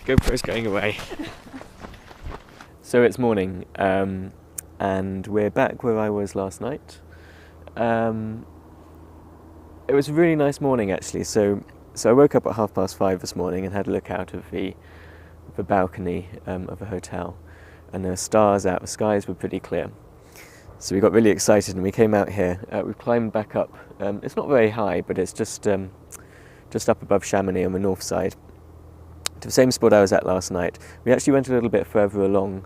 GoPro's going away. So it's morning, and we're back where I was last night. It was a really nice morning actually. So I woke up at 5:30 this morning and had a look out of the balcony of a hotel, and there were stars out. The skies were pretty clear. So we got really excited and we came out here. We've climbed back up. It's not very high, but it's just up above Chamonix on the north side, to the same spot I was at last night. We actually went a little bit further along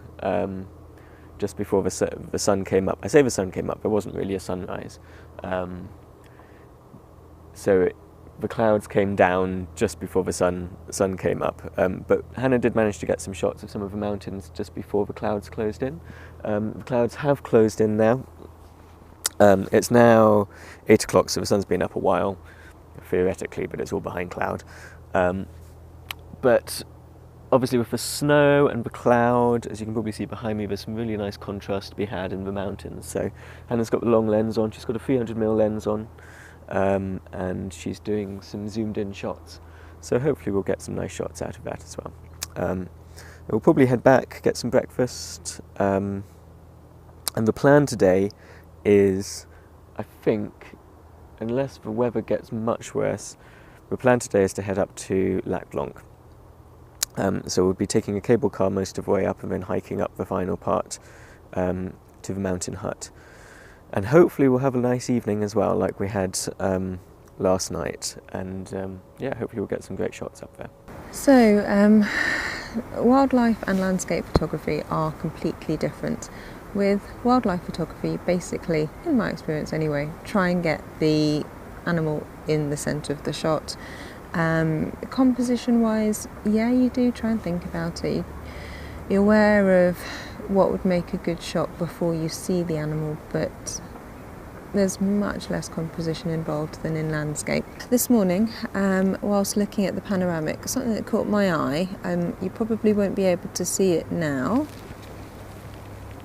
just before the sun came up. I say the sun came up, there wasn't really a sunrise. So the clouds came down just before the sun came up. But Hannah did manage to get some shots of some of the mountains just before the clouds closed in. The clouds have closed in now. It's now 8 o'clock, so the sun's been up a while, theoretically, but it's all behind cloud. But obviously with the snow and the cloud, as you can probably see behind me, there's some really nice contrast to be had in the mountains. So Hannah's got the long lens on, she's got a 300mm lens on, and she's doing some zoomed in shots. So hopefully we'll get some nice shots out of that as well. We'll probably head back, get some breakfast, and the plan today is, I think, unless the weather gets much worse, the plan today is to head up to Lac Blanc. So we'll be taking a cable car most of the way up and then hiking up the final part to the mountain hut. And hopefully we'll have a nice evening as well, like we had last night. And yeah, hopefully we'll get some great shots up there. So, wildlife and landscape photography are completely different. With wildlife photography, basically, in my experience anyway, try and get the animal in the centre of the shot. Composition wise, yeah, you do try and think about it. You're aware of what would make a good shot before you see the animal, but there's much less composition involved than in landscape. This morning, whilst looking at the panoramic, something that caught my eye, you probably won't be able to see it now,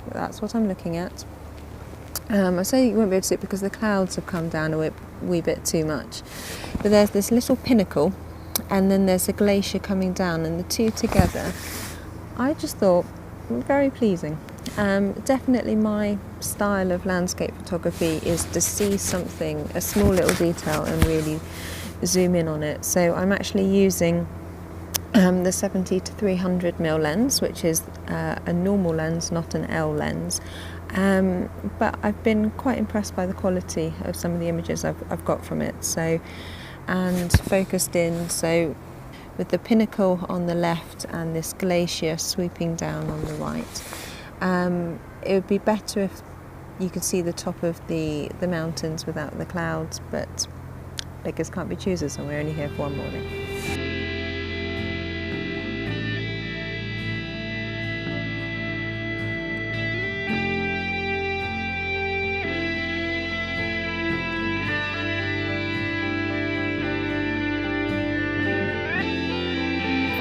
but that's what I'm looking at. I say you won't be able to see it because the clouds have come down a wee bit too much. But there's this little pinnacle, and then there's a glacier coming down, and the two together, I just thought, very pleasing. Definitely my style of landscape photography is to see something, a small little detail, and really zoom in on it. So I'm actually using the 70 to 300mm lens, which is a normal lens, not an L lens. But I've been quite impressed by the quality of some of the images I've got from it. So, and focused in, so with the pinnacle on the left and this glacier sweeping down on the right. It would be better if you could see the top of the mountains without the clouds, but beggars can't be choosers, and we're only here for one morning.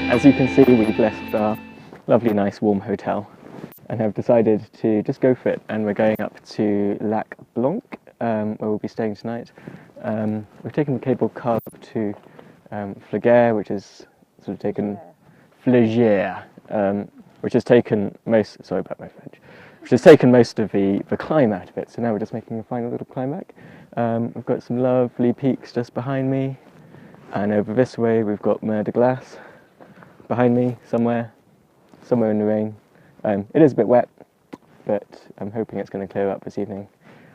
As you can see, we've left our lovely, nice, warm hotel and have decided to just go for it. And we're going up to Lac Blanc, where we'll be staying tonight. We've taken the cable car up to Flagère, which is sort of taken Flagère, which has taken most. Sorry about my French. Which has taken most of the climb out of it. So now we're just making a final little climb back. We've got some lovely peaks just behind me, and over this way we've got Mer de Glace behind me, somewhere in the rain. It is a bit wet, but I'm hoping it's going to clear up this evening.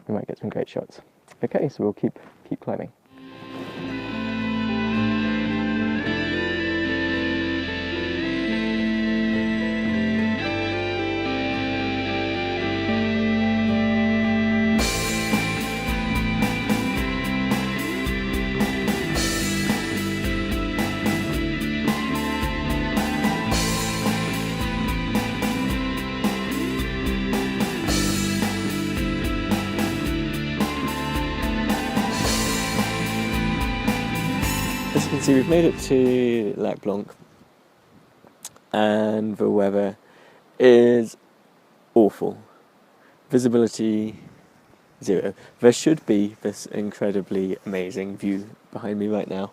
We might get some great shots. Okay, so we'll keep climbing. As you can see, we've made it to Lac Blanc, and the weather is awful. Visibility 0. There should be this incredibly amazing view behind me right now,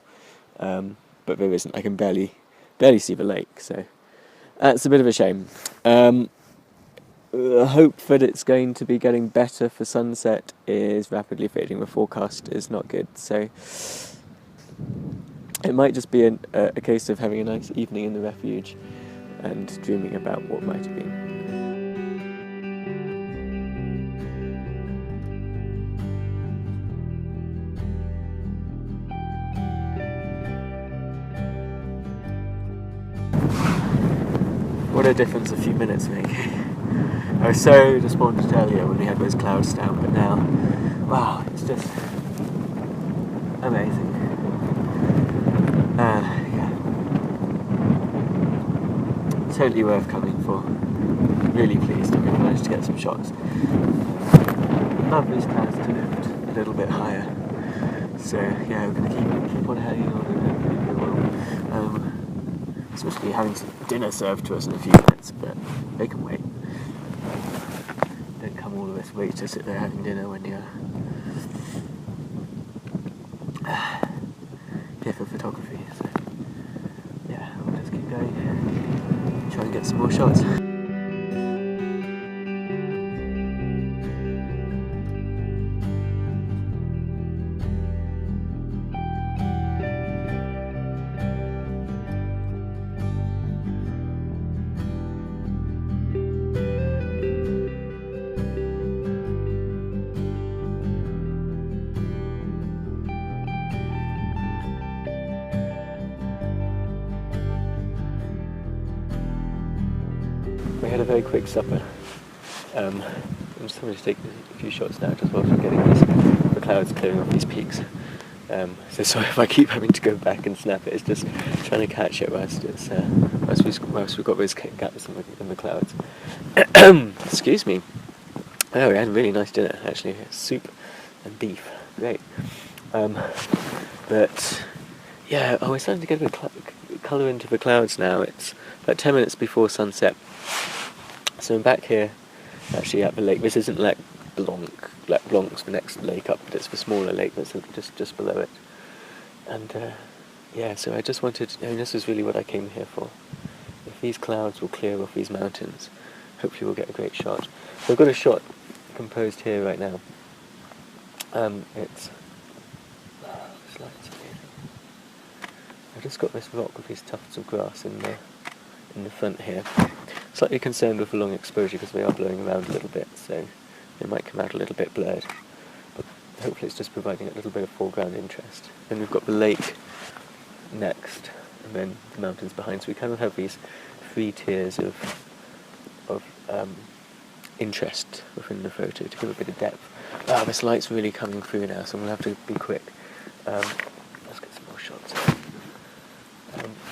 but there isn't. I can barely see the lake, so That's a bit of a shame. The hope that it's going to be getting better for sunset is rapidly fading. The forecast is not good, so it might just be a case of having a nice evening in the refuge and dreaming about what might have been. What a difference a few minutes make. I was so despondent earlier when we had those clouds down, but now, wow, it's just amazing. Yeah. Totally worth coming for. Really pleased that we managed to get some shots. Love these clouds to lift a little bit higher. So yeah, we're going to keep on hanging on and hopefully we will. Supposed to be having some dinner served to us in a few minutes, but they can wait. Don't come all of this way to sit there having dinner when you're here for photography. So yeah, we'll just keep going, try and get some more shots. We had a very quick supper. I'm just having to take a few shots now just whilst we're getting the clouds clearing off these peaks. So sorry if I keep having to go back and snap it. It's just trying to catch it whilst we've got those gaps in the clouds. Excuse me. Oh, we had a really nice dinner actually. Soup and beef. Great. But yeah, we're starting to get a bit of colour into the clouds now. It's about 10 minutes before sunset. So I'm back here, actually at the lake. This isn't Lac Blanc. Lac Blanc's the next lake up, but it's the smaller lake that's just below it. And yeah, so I just wanted, this is really what I came here for. If these clouds will clear off these mountains, hopefully we'll get a great shot. So I've got a shot composed here right now. It's I've just got this rock with these tufts of grass in the front here. Slightly concerned with the long exposure because they are blowing around a little bit, so they might come out a little bit blurred. But hopefully it's just providing a little bit of foreground interest. Then we've got the lake next, and then the mountains behind. So we kind of have these three tiers of interest within the photo to give a bit of depth. Ah, this light's really coming through now, so I'm going to have to be quick. Let's get some more shots.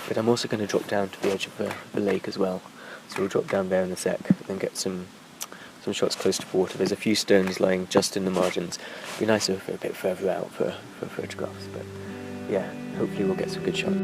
But I'm also going to drop down to the edge of the lake as well. So we'll drop down there in a sec and then get some shots close to the water. There's a few stones lying just in the margins. It'd be nicer if we're a bit further out for photographs, but yeah, hopefully we'll get some good shots.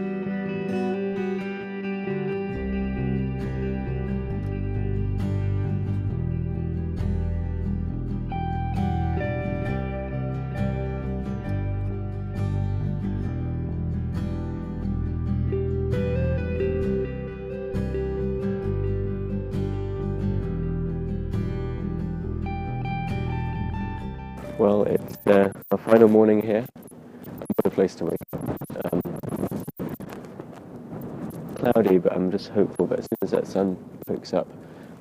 Well, it's our final morning here. What a place to wake up. Cloudy, but I'm just hopeful that as soon as that sun pokes up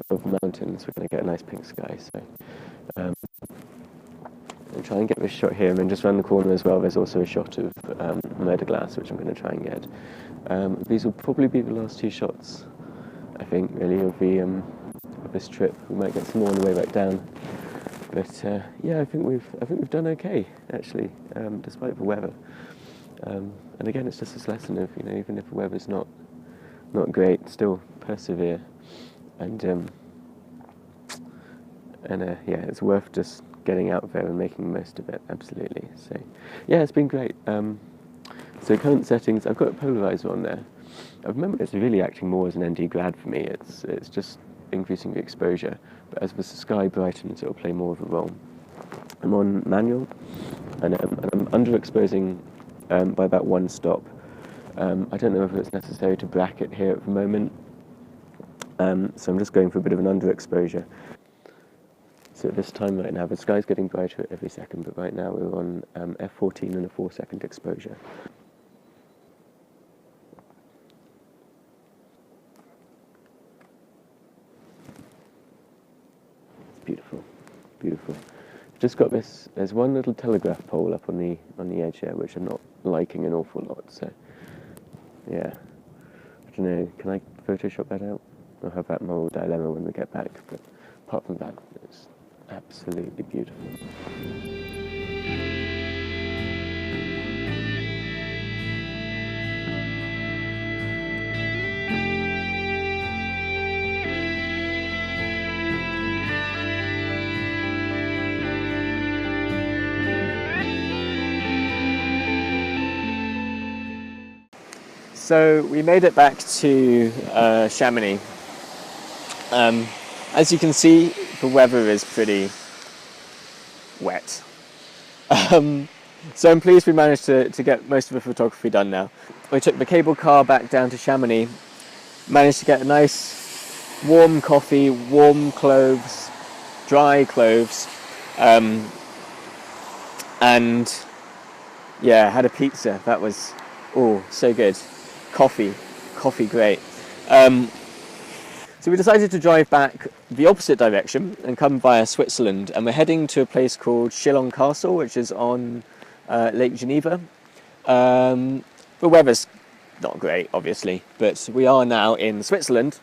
over the mountains, we're going to get a nice pink sky. So I'll try and get this shot here, and then just around the corner as well, there's also a shot of murder glass, which I'm going to try and get. These will probably be the last two shots, I think, really, of this trip. We might get some more on the way back down. But yeah, I think we've done okay actually, despite the weather. And again, it's just this lesson of even if the weather's not great, still persevere. And yeah, it's worth just getting out there and making the most of it. Absolutely. So yeah, it's been great. So current settings, I've got a polarizer on there. I remember it's really acting more as an ND grad for me. It's just increasing the exposure, but as the sky brightens, it'll play more of a role. I'm on manual, and I'm underexposing by about one stop. I don't know if it's necessary to bracket here at the moment, So I'm just going for a bit of an underexposure. So at this time right now, the sky's getting brighter every second, but right now we're on f14 and a 4-second exposure. Beautiful, beautiful. Just got this. There's one little telegraph pole up on the edge here, which I'm not liking an awful lot. So, yeah, I don't know. Can I Photoshop that out? I'll have that moral dilemma when we get back. But apart from that, it's absolutely beautiful. So we made it back to Chamonix. As you can see, the weather is pretty wet. So I'm pleased we managed to get most of the photography done now. We took the cable car back down to Chamonix, managed to get a nice warm coffee, warm clothes, dry clothes, and yeah, had a pizza. That was, oh, so good. Coffee great. So we decided to drive back the opposite direction and come via Switzerland, and we're heading to a place called Chillon Castle, which is on Lake Geneva. The weather's not great, obviously, but we are now in Switzerland,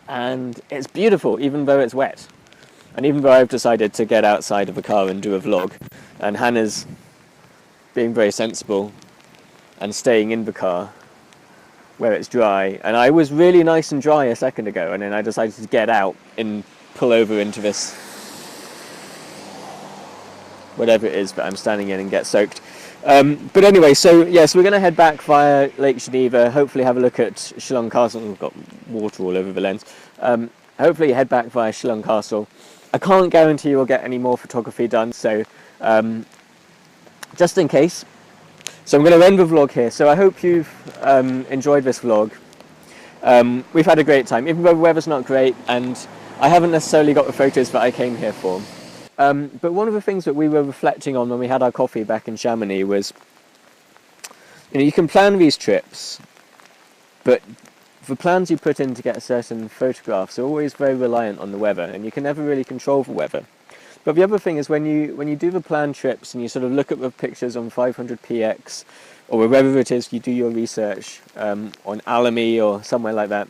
and it's beautiful, even though it's wet. And even though I've decided to get outside of the car and do a vlog, and Hannah's being very sensible and staying in the car where it's dry, and I was really nice and dry a second ago, and then I decided to get out and pull over into this whatever it is that I'm standing in and get soaked. But anyway, so yes, we're going to head back via Lake Geneva, hopefully have a look at Chillon Castle. We've got water all over the lens. Hopefully head back via Chillon Castle. I can't guarantee we'll get any more photography done, so just in case. So I'm going to end the vlog here. So I hope you've enjoyed this vlog. We've had a great time, even though the weather's not great, and I haven't necessarily got the photos that I came here for. But one of the things that we were reflecting on when we had our coffee back in Chamonix was, you can plan these trips, but the plans you put in to get certain photographs are always very reliant on the weather, and you can never really control the weather. But the other thing is when you do the planned trips and you sort of look at the pictures on 500px or wherever it is you do your research, on Alamy or somewhere like that,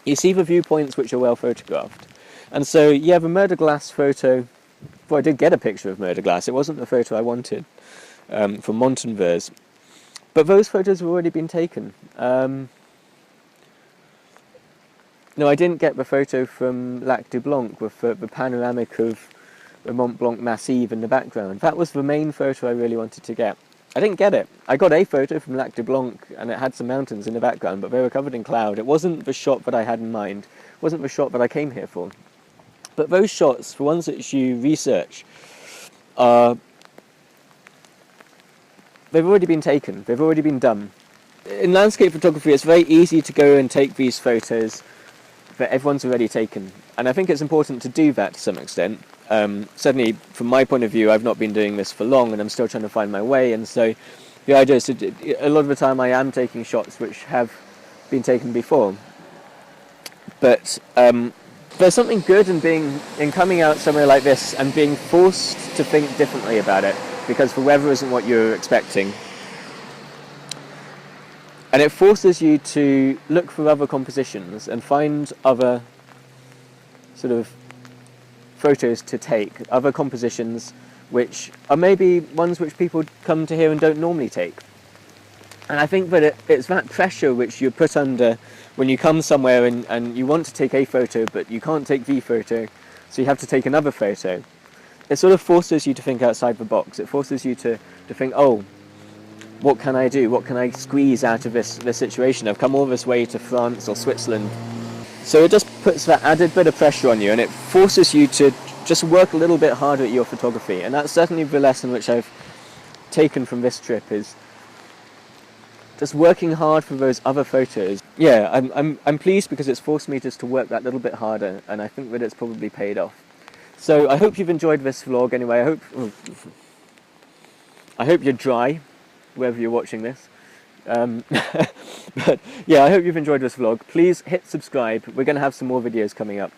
you see the viewpoints which are well photographed. And so, yeah, the Mer de Glace photo, well, I did get a picture of Mer de Glace. It wasn't the photo I wanted from Montanvers. But those photos have already been taken. No, I didn't get the photo from Lac Blanc with the panoramic of the Mont Blanc Massif in the background. That was the main photo I really wanted to get. I didn't get it. I got a photo from Lac Blanc and it had some mountains in the background, but they were covered in cloud. It wasn't the shot that I had in mind. It wasn't the shot that I came here for. But those shots, the ones that you research, they've already been taken. They've already been done. In landscape photography, it's very easy to go and take these photos that everyone's already taken. And I think it's important to do that to some extent. Certainly, from my point of view, I've not been doing this for long and I'm still trying to find my way. And so the idea is a lot of the time I am taking shots which have been taken before. But there's something good in coming out somewhere like this and being forced to think differently about it because the weather isn't what you're expecting. And it forces you to look for other compositions and find other sort of photos to take, other compositions which are maybe ones which people come to here and don't normally take. And I think that it's that pressure which you're put under when you come somewhere and you want to take a photo but you can't take the photo, so you have to take another photo. It sort of forces you to think outside the box. It forces you to think, oh, what can I do? What can I squeeze out of this situation? I've come all this way to France or Switzerland. So it just puts that added bit of pressure on you and it forces you to just work a little bit harder at your photography. And that's certainly the lesson which I've taken from this trip is just working hard for those other photos. Yeah, I'm pleased because it's forced me just to work that little bit harder, and I think that it's probably paid off. So I hope you've enjoyed this vlog anyway. I hope you're dry, wherever you're watching this. But yeah, I hope you've enjoyed this vlog. Please hit subscribe. We're going to have some more videos coming up.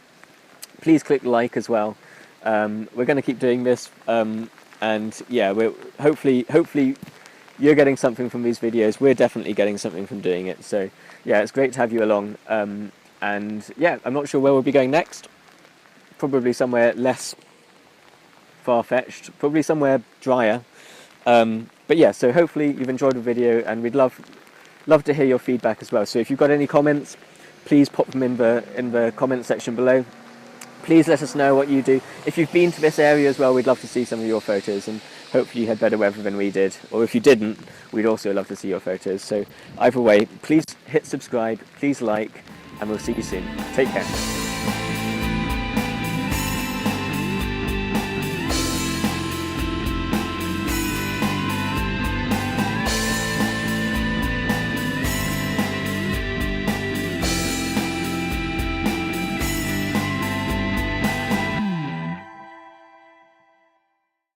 Please click like as well. We're going to keep doing this, and yeah, we're hopefully you're getting something from these videos. We're definitely getting something from doing it. So yeah, it's great to have you along. And yeah, I'm not sure where we'll be going next. Probably somewhere less far-fetched. Probably somewhere drier. But yeah, so hopefully you've enjoyed the video, and we'd love to hear your feedback as well. So if you've got any comments, please pop them in the comment section below. Please let us know what you do. If you've been to this area as well, we'd love to see some of your photos, and hopefully you had better weather than we did. Or if you didn't, we'd also love to see your photos. So either way, please hit subscribe, please like, and we'll see you soon. Take care.